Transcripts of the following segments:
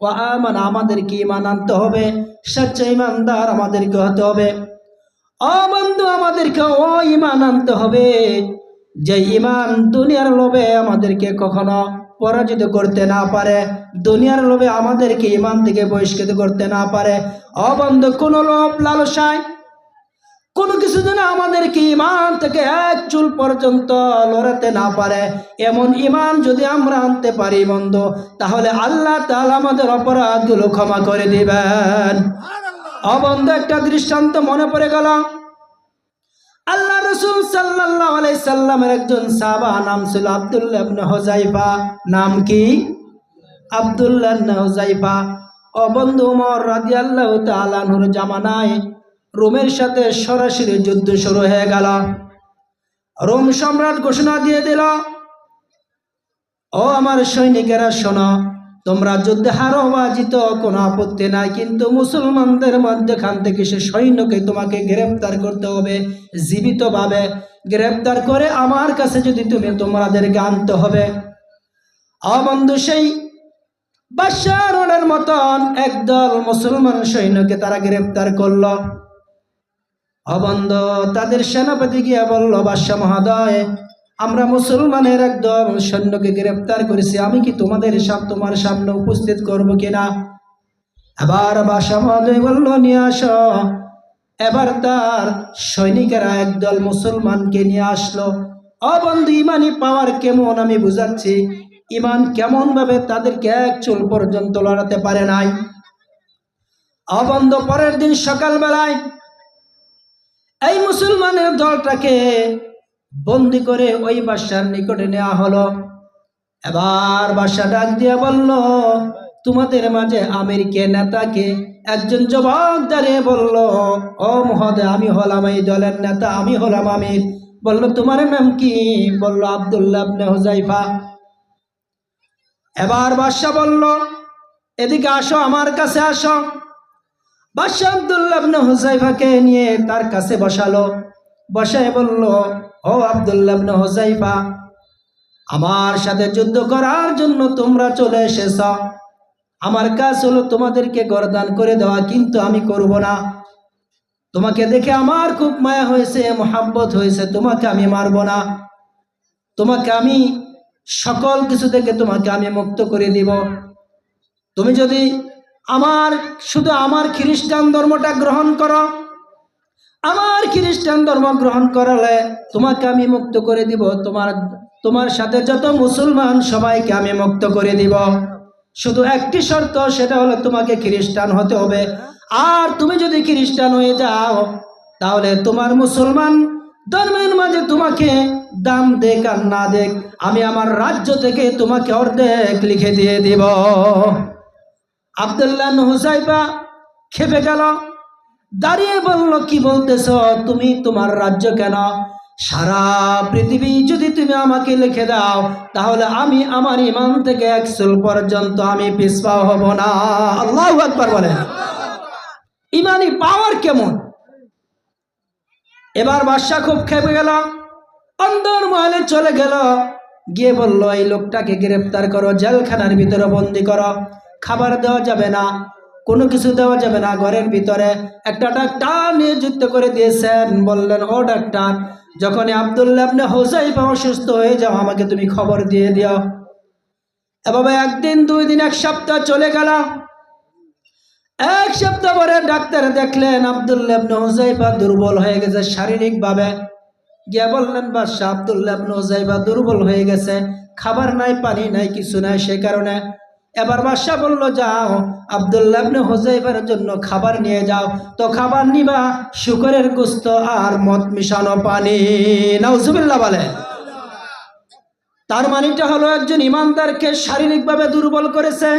ওয়া আমানা আমাদেরকে ঈমান আনতে হবে, সচ্চা ঈমানদার আমাদেরকে হতে হবে। ও বন্ধু, আমাদেরকে ও ঈমান আনতে হবে যে ঈমান দুনিয়ার লোভে আমাদেরকে কখনো পরাজিত করতে না পারে, দুনিয়ার লোভে আমাদেরকে ঈমান থেকে বহিষ্কৃত করতে না পারে। ও বন্ধু, কোনো লোভ লালসায় কোনো কিছু যেন আমাদেরকে ঈমান থেকে এক চুল পর্যন্ত লড়াতে না পারে, এমন ঈমান যদি আমরা আনতে পারি বন্ধু, তাহলে আল্লাহ তাআলা আমাদের অপরাধগুলো ক্ষমা করে দিবেন। ও বন্ধু, একটা দৃষ্টান্ত মনে পড়ে গেল। আল্লাহ রাসূল সাল্লাল্লাহু আলাইহি সাল্লামের একজন সাহাবা, নাম ছিল আব্দুল্লাহ ইবনে হুযায়ফা। নাম কি? আব্দুল্লাহ ইবনে হুযায়ফা। ও বন্ধু, ওমর রাদিয়াল্লাহু তাআলা আনহুর জামানায় রোমের সাথে সরাসরি যুদ্ধ শুরু হয়ে গেল। রোম সম্রাট ঘোষণা দিয়ে দিল, ও আমার সৈনিকেরা শোনো, তোমরা যুদ্ধে হারো বা জিতো কোনো আপত্তি নাই, কিন্তু মুসলমানদের মধ্যখান থেকে সে সৈন্যকে তোমাকে গ্রেফতার করতে হবে, জীবিতভাবে গ্রেফতার করে আমার কাছে যদি তোমাদেরকে আনতে হবে। বন্ধু, সেই বাশারের মতন একদল মুসলমান সৈন্যকে তারা গ্রেফতার করলো। বন্ধু, তাদের সেনাপতি গিয়ে বলল, বাদশা মহোদয়, আমরা মুসলমানের একদল সৈন্যকে গ্রেফতার করেছি, আমি কি তোমার সামনে উপস্থিত করব কিনা? এবার বাদশা মহোদয় বলল, নিয়ে আসো। এবার তার সৈনিকেরা একদল মুসলমানকে নিয়ে আসলো। বন্ধু, ইমানি পাওয়ার কেমন আমি বুঝাচ্ছি, ইমান কেমন ভাবে তাদেরকে এক চুল পর্যন্ত লড়াতে পারে নাই। বন্ধু, পরের দিন সকালবেলায় এই মুসলমানের দলটাকে বন্দি করে ওই বাদশার নিকটে নেওয়া হলো। এবার বাদশা ডাক দিয়ে বলল, তোমাদের মাঝে আমির কে, নেতা কে? একজন যুবক দাঁড়িয়ে বলল, ও মহোদয়, আমি হলাম এই দলের নেতা, আমি হলাম আমির। বলল, তোমার নাম কি? বলল, আব্দুল্লাহ ইবনে হুযায়ফা। এবার বাদশা বলল, এদিকে আসো, আমার কাছে আসো। বাদশা আব্দুল্লাহ ইবনে হুযায়ফাকে নিয়ে তার কাছে বসালো। বসায় বলল, ও আব্দুল্লাহ ইবনে হুযায়ফা, আমার সাথে যুদ্ধ করার জন্য তোমরা চলে এসেছ। আমার কাজ হলো তোমাদেরকে গর্দান করে দেওয়া, কিন্তু আমি করব না। তোমাকে দেখে আমার খুব মায়া হয়েছে, মোহাব্বত হয়েছে, তোমাকে আমি মারব না। তোমাকে আমি সকল কিছু থেকে তোমাকে আমি মুক্ত করে দিব। তুমি যদি শুধু আমার খ্রিস্টান ধর্মটা গ্রহণ করো, আমার খ্রিস্টান ধর্ম গ্রহণ করালে তোমাকে আমি মুক্ত করে দিব, তোমার সাথে যত মুসলমান সবাইকে আমি মুক্ত করে দিব। শুধু একটি শর্ত, সেটা হলো তোমাকে খ্রিস্টান হতে হবে। আর তুমি যদি খ্রিস্টান হয়ে যাও, তাহলে তোমার মুসলমান ধর্মের মাঝে তোমাকে দাম দেখ আর না দেখ, আমি আমার রাজ্য থেকে তোমাকে অর্ধেক লিখে দিয়ে দিব। আব্দুল্লাহ ইবনে হুযায়ফা খেপে গেল, দাঁড়িয়ে বলল, কি বলতেছ তুমি? তোমার রাজ্য কেন? সারা পৃথিবী যদি তুমি আমাকে লিখে দাও, তাহলে আমি আমার ঈমান থেকে এক চুল পর্যন্ত আমি পিছপা হব না। আল্লাহু আকবার বলেন। ঈমানি পাওয়ার কেমন! এবার বাদশা খুব খেপে গেল, অন্দর মহলে চলে গেল, গিয়ে বলল, এই লোকটাকে গ্রেফতার করো, জেলখানার ভিতরে বন্দি করো। খাবার দেওয়া যাবে না, কোনো কিছু দেওয়া যাবে না। ঘরের ভিতরে একটা ডাক্তার নিযুক্ত করে দিয়েছেন। বললেন, ও ডাক্তার, যখনই আব্দুল্লাহ ইবনে হুযায়ফা অসুস্থ হয়ে যাও, আমাকে তুমি খবর দিয়ে দিও। এভাবে একদিন, 2 দিন, 1 সপ্তাহ চলে গেল। 1 সপ্তাহ পরে ডাক্তার দেখলেন আব্দুল্লাহ ইবনে হুযায়ফা দুর্বল হয়ে গেছে শারীরিকভাবে। গিয়ে বললেন, বাদশা, আব্দুল্লাহ ইবনে হুযায়ফা দুর্বল হয়ে গেছে, খাবার নাই, পানি নাই, কিছু নাই, সে কারণে। এবার বাদশা বলল, যাও আব্দুল্লাহ ইবনে হুযায়ফার জন্য খাবার নিয়ে যাও। তো খাবার নিবা শুকরের গোশত আর মদ মিশানো পানি। নাউজুবিল্লাহ বলে। তার মানেটা হলো একজন ইমানদারকে শারীরিকভাবে দুর্বল করেছে।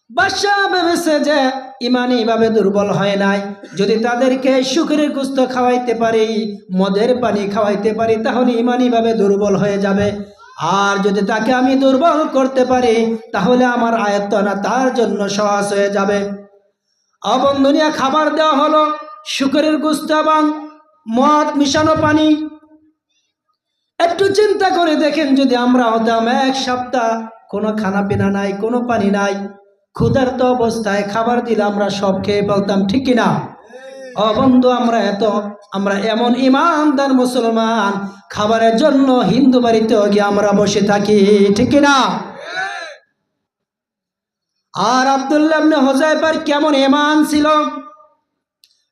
বাদশা ভেবেছে যে ইমানি ভাবে দুর্বল হয় নাই, যদি তাদেরকে শুকরের গোশত খাওয়াইতে পারি, মদের পানি খাওয়াইতে পারি, তাহলে ইমানি ভাবে দুর্বল হয়ে যাবে। আর যদি তাকে আমি দুর্বল করতে পারি, তাহলে আমার আয়াতনা তার জন্য সহজ হয়ে যাবে। বন্ধুনিয়া খাবার দেওয়া হলো শুকরের গোশত এবং মদ মিশানো পানি। একটু চিন্তা করে দেখেন, যদি আমরা হতাম 1 সপ্তাহ কোনো খানা পিনা নাই, কোনো পানি নাই, ক্ষুধার্ত অবস্থায় খাবার দিলে আমরা সব খেয়ে ফেলতাম, ঠিক কিনা? ও বন্ধু, আমরা এমন ইমানদার মুসলমান, খাবারের জন্য হিন্দু বাড়িতে গিয়ে আমরা বসে থাকি, ঠিক কিনা? আর আব্দুল্লাহ ইবনে হুযায়ফার কেমন ঈমান ছিল?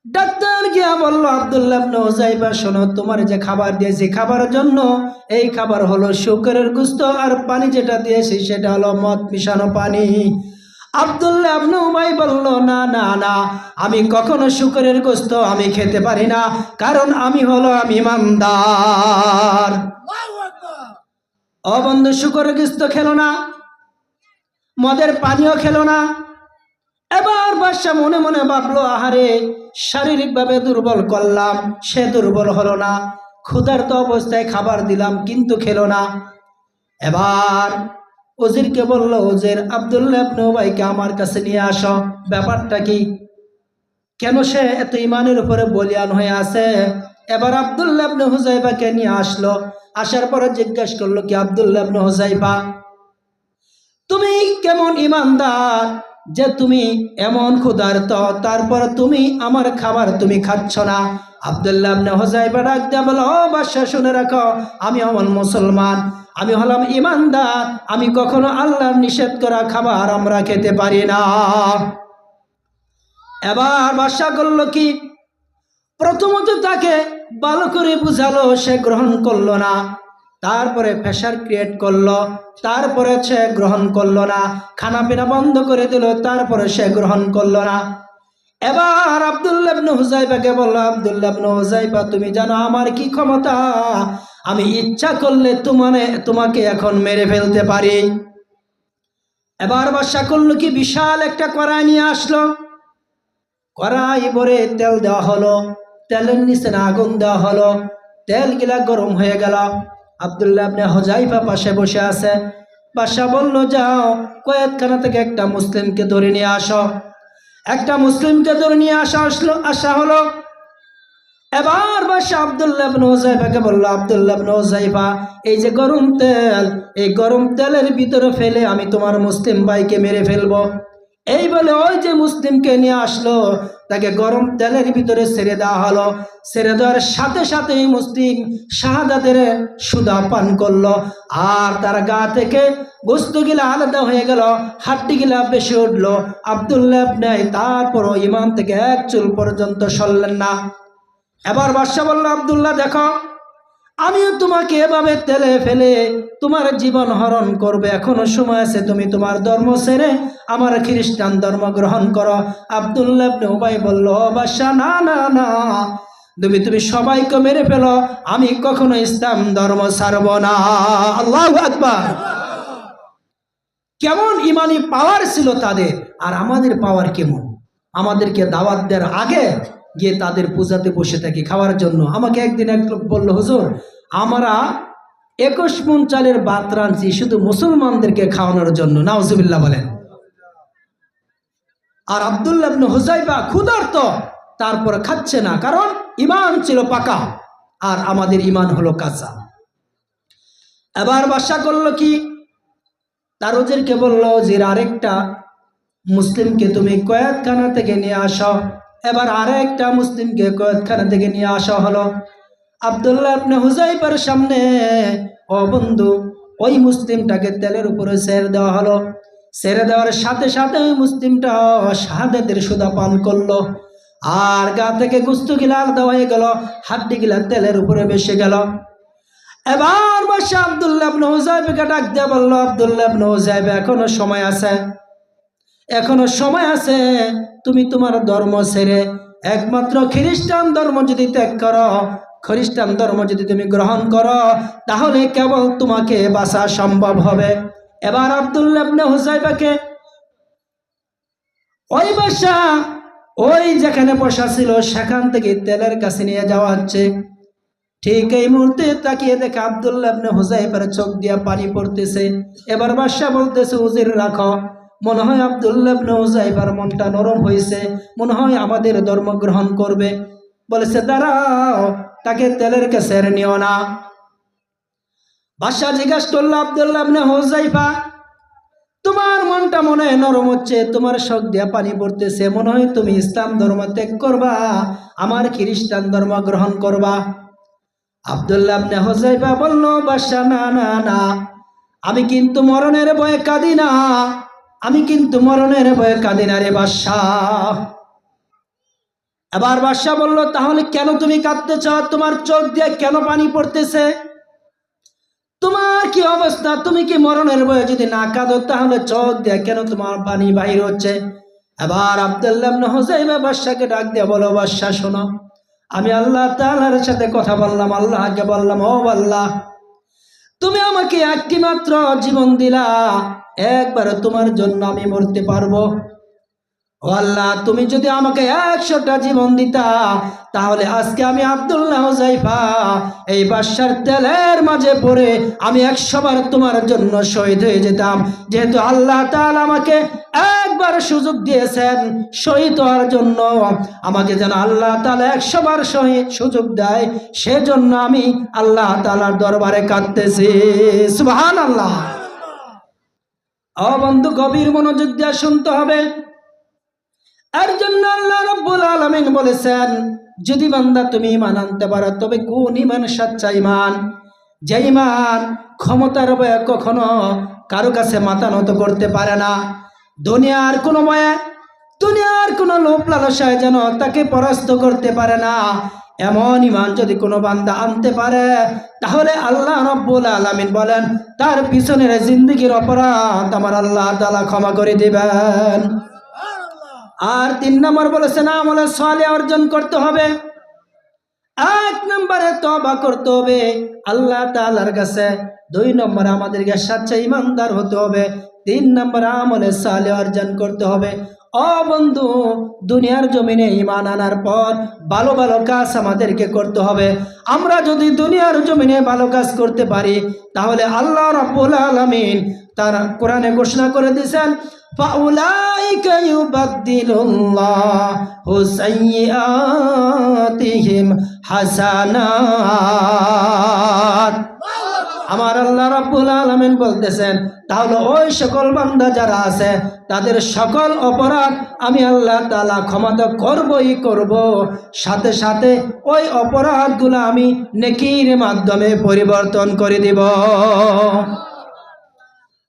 ডাক্তার গিয়া বলল, আব্দুল্লাহ ইবনে হুযায়ফা শোনো, তোমার যে খাবার দিয়েছি খাবারের জন্য, এই খাবার হলো শুকরের গোশত, আর পানি যেটা দিয়েছি সেটা হলো মদ মিশানো পানি। আব্দুল্লাহ ইবনে উবাই বলল, না না না, আমি কখনো শুকরের গোশত আমি খেতে পারি না, কারণ আমি ঈমানদার। ও বন্ধু, শুকরের গোশত খেলো না, মদের পানিও খেলো না। এবার বাদশা মনে মনে ভাবলো, আহারে, শারীরিকভাবে দুর্বল করলাম, সে দুর্বল হলো না, ক্ষুধার্ত অবস্থায় খাবার দিলাম কিন্তু খেলো না। এবার উজিরকে বলল, উজির, আব্দুল্লাহ ইবনে উবাইকে আমার কাছে নিয়ে আসো, ব্যাপারটা কি, কেন সে এত ইমানের উপরে বলিয়ান হয়ে আছে? এবার আব্দুল্লাহ ইবনে হুযায়ফাকে নিয়ে আসলো। আসার পরে জিজ্ঞাসা করলো, কি আব্দুল্লাহ ইবনে হুযায়ফা, তুমি কেমন ইমানদার যে তুমি এমন ক্ষুধার্ত, তারপর তুমি আমার খাবার তুমি খাচ্ছ না? আব্দুল্লাহ ইবনে হুযায়ফা ডাক দিয়ে বলল, ও বাদশা, শুনে রাখো, আমি হলাম মুসলমান, আমি হলাম ইমানদার, আমি কখনো আল্লাহর নিষেধ করা খাবার আমরা খেতে পারি না। এবার বাদশা করলো কি, প্রথমত তাকে ভালো করে বুঝালো, সে গ্রহণ করলো না। তারপরে প্রেশার ক্রিয়েট করলো, তারপরে সে গ্রহণ করলো না। খানা পিনা বন্ধ করে দিল, তারপরে সে গ্রহণ করলো না। এবার আব্দুল্লাহ ইবনে হুযায়ফাকে বলল, আব্দুল্লাহ ইবনে হুযায়ফা, তুমি জানো আমার কি ক্ষমতা? আমি ইচ্ছা করলে তোমাকে এখন মেরে ফেলতে পারি। এবার বাদশা করলো কি, বিশাল একটা কড়াই নিয়ে আসলো। কড়াই ভরে তেল দেওয়া হলো, তেলের নিচে আগুন দেওয়া হলো, তেল গিলা গরম হয়ে গেল। আব্দুল্লাহ ইবনে হুযায়ফা পাশে বসে আছে। বাদশা বলল, যাও, কয়েকখানা থেকে একটা মুসলিমকে ধরে নিয়ে আসো। একটা মুসলিমকে ধরে নিয়ে আসা হলো। এবার বাদশা আব্দুল্লাহ ইবনে হুযায়ফাকে বলল, আব্দুল্লাহ ইবনে হুযায়ফা, এই যে গরম তেল, এই গরম তেলের ভিতরে ফেলে আমি তোমার মুসলিম ভাইকে মেরে ফেলবো। এই বলে ওই যে মুসলিমকে নিয়ে আসলো, তাকে গরম তেলের ভিতরে ছেড়ে দেওয়া হলো। ছেড়ে দেওয়ার সাথে সাথে মুসলিম শাহাদাতের সুধা পান করলো, আর তার গা থেকে গোশতগুলা আলাদা হয়ে গেল, হাড্ডিগুলা বেশি উঠলো। আব্দুল্লাহ ইবনে তারপরও ঈমান থেকে এক চুল পর্যন্ত সরলেন না। এবার বাদশা বলল, আব্দুল্লাহ, দেখো, আমিও তোমাকে এভাবে তেলে ফেলে তোমার জীবন হরণ করবে, এখনো সময় আছে, তুমি তোমার ধর্ম ছেড়ে আমার খ্রিস্টান ধর্ম গ্রহণ করো। আব্দুল্লাহ ইবনে উবাই বলল, বাদশা, না না না, তুমি সবাইকে মেরে ফেলো, আমি কখনো ইসলাম ধর্ম ছাড়ব না। আল্লাহু আকবার। কেমন ইমানি পাওয়ার ছিল তাদের, আর আমাদের পাওয়ার কেমন? আমাদেরকে দাওয়াত দেওয়ার আগে গিয়ে তাদের পূজাতে বসে থাকি খাওয়ার জন্য। আমাকে একদিন এক লোক বলল, হুজুর, আমরা 21 মণ চালের ভাত রাঁধছি শুধু মুসলমানদেরকে খাওয়ানোর জন্য। নাউজুবিল্লাহ বলেন। আর আব্দুল্লাহ ইবনে হুযায়ফা ক্ষুধার্ত, তারপর খাচ্ছে না, কারণ ঈমান ছিল পাকা, আর আমাদের ঈমান হলো কাঁচা। এবার বাদশা করলো কি, তার উজিরকে বলল, যে আরেকটা মুসলিমকে তুমি কয়েদখানা থেকে নিয়ে আসো। এবার আরেকটা মুসলিমকে কয়েদখানা থেকে নিয়ে আসা হলো। আব্দুল্লাহ ইবনে হুযায়ফার সামনে, ও বন্ধু, ওই মুসলিমটাকে তেলের উপরে ছেড়ে দেওয়া হলো। ছেড়ে দেওয়ার সাথে সাথে ওই মুসলিমটা শাহাদাতের সুধা পান করলো, আর গা থেকে গোশতগুলা আলাদা হয়ে গেল, হাড্ডিগুলা তেলের উপরে ভেসে গেল। এবার বাদশা আব্দুল্লাহ ইবনে হুযায়ফাকে ডাক দিয়ে বলল, আব্দুল্লাহ ইবনে হুযায়ফা, এখনো সময় আছে, এখনো সময় আছে, তুমি তোমার ধর্ম ছেড়ে একমাত্র খ্রিস্টান ধর্ম যদি ত্যাগ করো, খ্রিস্টান ধর্ম যদি তুমি গ্রহণ করো, তাহলে কেবল তোমাকে বাঁচা সম্ভব হবে। এবার আব্দুল্লাহ ইবনে হুযায়ফাকে ওই বাদশা ওই যেখানে বসা ছিল সেখান থেকে তেলের কাছে নিয়ে যাওয়া হচ্ছে। ঠিক এই মুহূর্তে তাকিয়ে দেখে আব্দুল্লাহ ইবনে হুযায়ফার চোখ দিয়া পানি পড়তেছে। এবার বাদশা বলতেছে, উজির রাখো, মনে হয় আব্দুল্লাহ ইবনে হুযায়ফার মনটা নরম হয়েছে, মনে হয় আমাদের ধর্ম গ্রহণ করবে। বলেছে, দাঁড়াও, তাকে তেলের কাছে নিও না। বাদশা জিজ্ঞাসা করলো, আব্দুল্লাহ ইবনে হুযায়ফা, তোমার মনটা মনে হয় নরম হচ্ছে, তোমার শোক দিয়া পানি পড়তেছে, মনে হয় তুমি ইসলাম ধর্ম ত্যাগ করবা, আমার খ্রিস্টান ধর্ম গ্রহণ করবা। আব্দুল্লাহ ইবনে হুযায়ফা বলল, বাদশাহ না না না, আমি কিন্তু মরণের ভয়ে কাঁদি না, আমি কিন্তু মরণের ভয়ে কাঁদি না রে বাদশাহ। এবার বাদশাহ বলল, তাহলে কেন তুমি কাঁদতেছ? তোমার চোখ দিয়ে কেন পানি পড়তেছে? তোমার কি অবস্থা? তুমি কি মরণের ভয়ে যদি না কাঁদো তাহলে চোখ দিয়ে কেন তোমার পানি বাহির হচ্ছে? এবার আব্দুল্লাহ ইবনে হুযায়ফা বাদশাকে ডাক দিয়ে বলো, বাদশাহ শোনো, আমি আল্লাহ তাআলার সাথে কথা বললাম, আল্লাহকে বললাম, ও আল্লাহ, তুমি আমাকে একটি মাত্র জীবন দিলা, একবার তোমার জন্য আমি মরতে পারবো। ও আল্লাহ, তুমি যদি আমাকে 100টা জীবন দিতা, তাহলে আজকে আমি আব্দুল্লাহ হুযায়ফা এই বাদশার তেলের মাঝে পড়ে আমি 100 বার তোমার জন্য শহীদ হয়ে যেতাম। যেহেতু আল্লাহ তাআলা আমাকে একবার সুযোগ দিয়েছেন শহীদ হওয়ার জন্য, আমাকে যেন আল্লাহ তাআলা 100 বার সুযোগ দেয়, সেজন্য আমি আল্লাহ তাআলার দরবারে কাঁদতেছি। সুবহানাল্লাহ। ও বন্ধু, গভীর মনোযোগ দিয়ে শুনতে হবে। এর জন্য আল্লাহ রাব্বুল আলামিন বলেছেন, যদি বান্দা তুমি ঈমান আনতে পারো, তবে কোন ঈমান? সচ্চা ঈমান, যে ঈমান ক্ষমতার ভয়ে কখনো কারো কাছে মাথা নত করতে পারে না, দুনিয়ার কোনো ভয়ে, দুনিয়ার কোনো লোভ লালসায় যেন তাকে পরাস্ত করতে পারে না, এমন ঈমান যদি কোনো বান্দা আনতে পারে, তাহলে আল্লাহ রাব্বুল আলামিন বলেন তার পিছনের জিন্দেগির অপরাধ আমার আল্লাহ তাআলা ক্ষমা করে দিবেন। আর 3 নম্বর বলেছেন, আমলে সালেহ অর্জন করতে হবে। 1 নম্বরে তওবা করতে হবে আল্লাহ তাআলার কাছে, 2 নম্বরে আমাদেরকে সচ্চা ঈমানদার হতে হবে, 3 নম্বরে আমলে সালেহ অর্জন করতে হবে। ও বন্ধু, দুনিয়ার জমিনে ঈমান আনার পর ভালো ভালো কাজ আমাদেরকে করতে হবে। আমরা যদি দুনিয়ার জমিনে ভালো কাজ করতে পারি, তাহলে আল্লাহ রাব্বুল আলামিন তার কোরআনে ঘোষণা করে দিয়েছেন, ফাউলাইকা ইউবাদদিলুল্লাহু সাইয়্যাতিহিম হাসানাত। আমার আল্লাহ রাব্বুল আলামিন বলতেছেন, তাহলে ওই সকল বান্দা যারা আছে তাদের সকল অপরাধ আমি আল্লাহ তাআলা ক্ষমা তো করবই করব, সাথে সাথে ওই অপরাধগুলো আমি নেকির মাধ্যমে পরিবর্তন করে দিব।